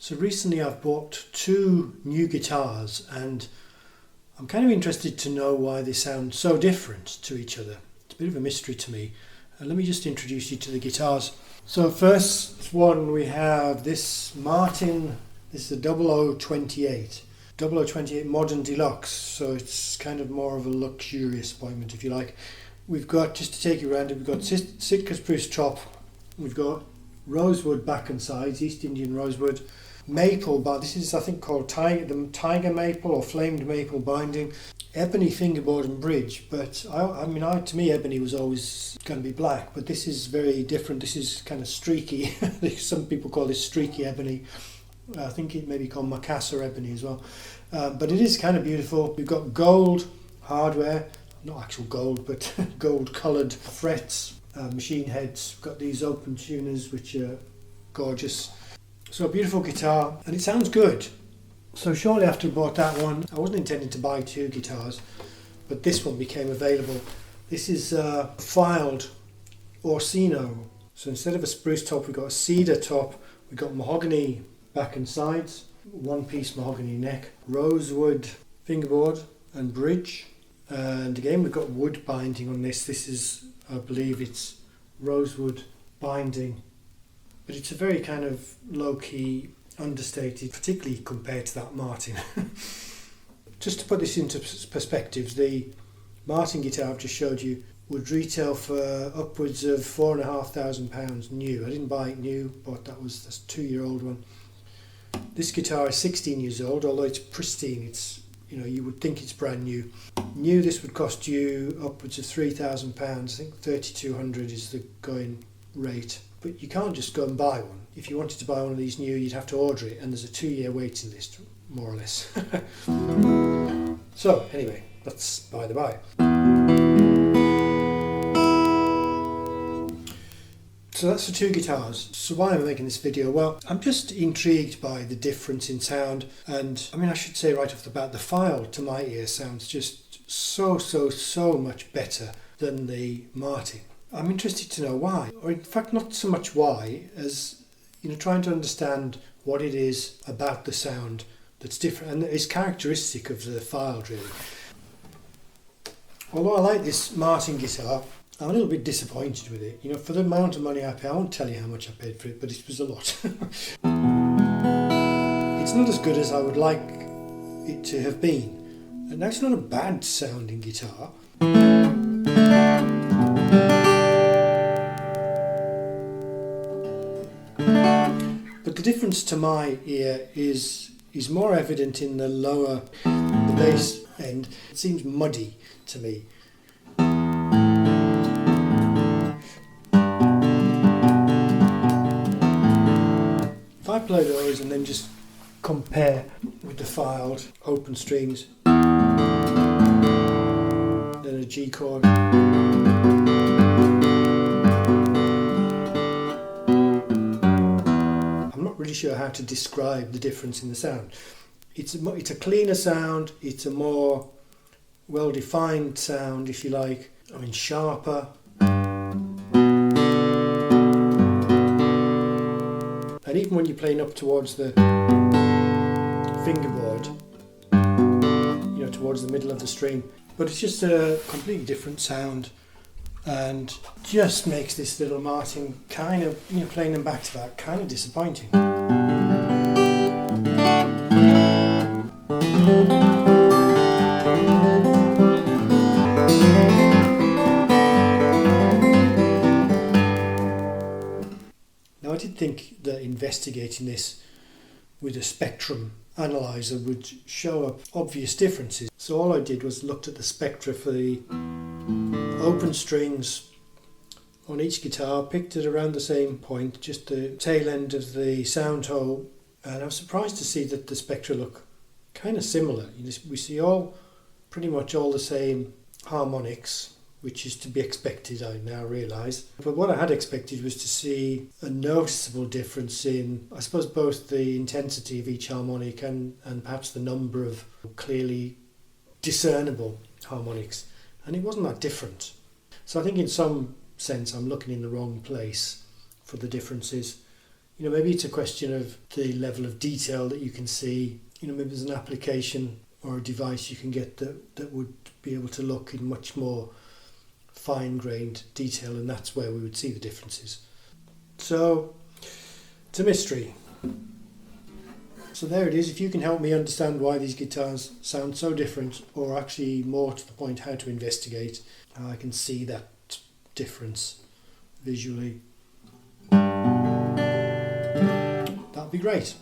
So recently I've bought two new guitars and I'm kind of interested to know why they sound so different to each other. It's a bit of a mystery to me. Let me just introduce you to the guitars. So first one we have this Martin, this is a 0028. 0028 Modern Deluxe, so it's kind of more of a luxurious appointment if you like. We've got, just to take you around it, we've got Sitka spruce top, we've got rosewood back and sides, East Indian rosewood, maple, but this is I think called tiger maple or flamed maple binding, ebony fingerboard and bridge, but to me ebony was always going to be black, but this is very different. This is kind of streaky. Some people call this streaky ebony. I think it may be called Macassar ebony as well, but it is kind of beautiful. We've got gold hardware, not actual gold, but gold coloured frets, machine heads. We've got these open tuners which are gorgeous. So a beautiful guitar, and it sounds good. So shortly after I bought that one, I wasn't intending to buy two guitars, but this one became available. This is Fylde Orsino. So instead of a spruce top, we've got a cedar top. We've got mahogany back and sides, one-piece mahogany neck, rosewood fingerboard and bridge. And again, we've got wood binding on this. This is, I believe it's rosewood binding. But it's a very kind of low-key, understated, particularly compared to that Martin. Just to put this into perspective, the Martin guitar I've just showed you would retail for upwards of £4,500 new. I didn't buy it new, but that's a 2-year-old one. This guitar is 16 years old, although it's pristine. It's, you would think it's brand new. New, this would cost you upwards of £3,000. I think £3,200 is the going rate. But you can't just go and buy one. If you wanted to buy one of these new, you'd have to order it, and there's a 2-year waiting list, more or less. So, anyway, that's by the by. So that's the two guitars. So why am I making this video? Well, I'm just intrigued by the difference in sound, and I should say right off the bat, the Fylde to my ear sounds just so much better than the Martin. I'm interested to know why, or in fact not so much why as trying to understand what it is about the sound that's different and is characteristic of the Fylde really. Although I like this Martin guitar, I'm a little bit disappointed with it. For the amount of money I pay, I won't tell you how much I paid for it, but it was a lot. It's not as good as I would like it to have been. And that's not a bad sounding guitar. But the difference to my ear is more evident in the lower, the bass end. It seems muddy to me. If I play those and then just compare with the Fylde open strings, then a G chord. Really sure how to describe the difference in the sound. It's a cleaner sound, it's a more well-defined sound, if you like. Sharper. And even when you're playing up towards the fingerboard, towards the middle of the string, but it's just a completely different sound. And just makes this little Martin kind of, playing them back to back, kind of disappointing. Now I did think that investigating this with a spectrum analyzer would show up obvious differences. So all I did was looked at the spectra for the open strings on each guitar, picked it around the same point, just the tail end of the sound hole, and I was surprised to see that the spectra look kind of similar. We see pretty much all the same harmonics, which is to be expected, I now realise. But what I had expected was to see a noticeable difference in, I suppose, both the intensity of each harmonic and perhaps the number of clearly discernible harmonics. And it wasn't that different. So I think in some sense I'm looking in the wrong place for the differences. Maybe it's a question of the level of detail that you can see. Maybe there's an application or a device you can get that would be able to look in much more fine-grained detail, and that's where we would see the differences. So it's a mystery. So there it is. If you can help me understand why these guitars sound so different, or actually more to the point, how to investigate how I can see that difference visually, that'd be great.